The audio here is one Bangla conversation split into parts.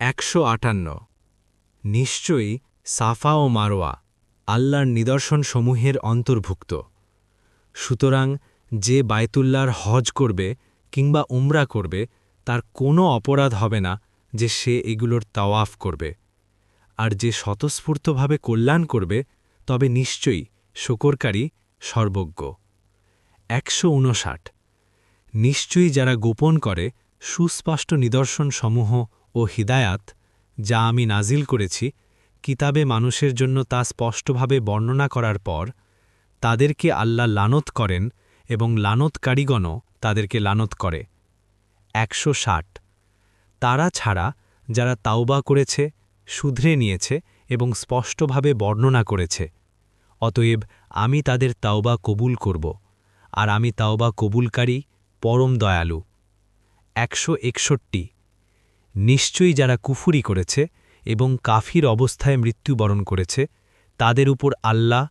158 নিশ্চয়ই সাফা ও মারোয়া আল্লাহর নিদর্শনসমূহের অন্তর্ভুক্ত। সুতরাং যে বায়তুল্লাহর হজ করবে কিংবা উমরা করবে তার কোনো অপরাধ হবে না যে সে এগুলোর তাওয়াফ করবে। আর যে স্বতঃস্ফূর্তভাবে কল্যাণ করবে তবে নিশ্চয়ই শকরকারী সর্বজ্ঞ। 159 নিশ্চয়ই যারা গোপন করে সুস্পষ্ট নিদর্শনসমূহ ও হিদায়াত যা আমি নাজিল করেছি কিতাবে মানুষের জন্য তা স্পষ্টভাবে বর্ণনা করার পর তাদেরকে আল্লাহ লানত করেন এবং লানতকারীগণও তাদেরকে লানত করে। 160 তারা ছাড়া যারা তাওবা করেছে, শুধরে নিয়েছে এবং স্পষ্টভাবে বর্ণনা করেছে, অতএব আমি তাদের তাওবা কবুল করব, আর আমি তাওবা কবুলকারী পরম দয়ালু। 161 নিশ্চয়ই যারা কুফুরি করেছে এবং কাফির অবস্থায় মৃত্যুবরণ করেছে তাদের উপর আল্লাহ,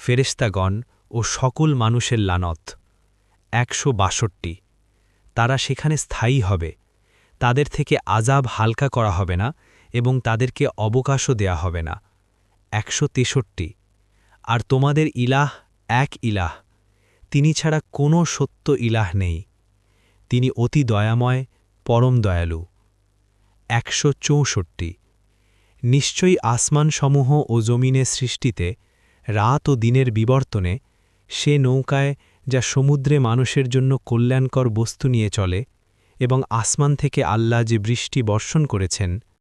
ফেরেশতাগণ ও সকল মানুষের লানত। 162 তারা সেখানে স্থায়ী হবে, তাদের থেকে আযাব হালকা করা হবে না এবং তাদেরকে অবকাশও দেয়া হবে না। 163 আর তোমাদের ইলাহ এক ইলাহ, তিনি ছাড়া কোনো সত্য ইলাহ নেই, তিনি অতি দয়াময় পরম দয়ালু। 164 নিশ্চয়ই আসমানসমূহ ও জমিনের সৃষ্টিতে, রাত ও দিনের বিবর্তনে, সে নৌকায় যা সমুদ্রে মানুষের জন্য কল্যাণকর বস্তু নিয়ে চলে, এবং আসমান থেকে আল্লাহ যে বৃষ্টি বর্ষণ করেছেন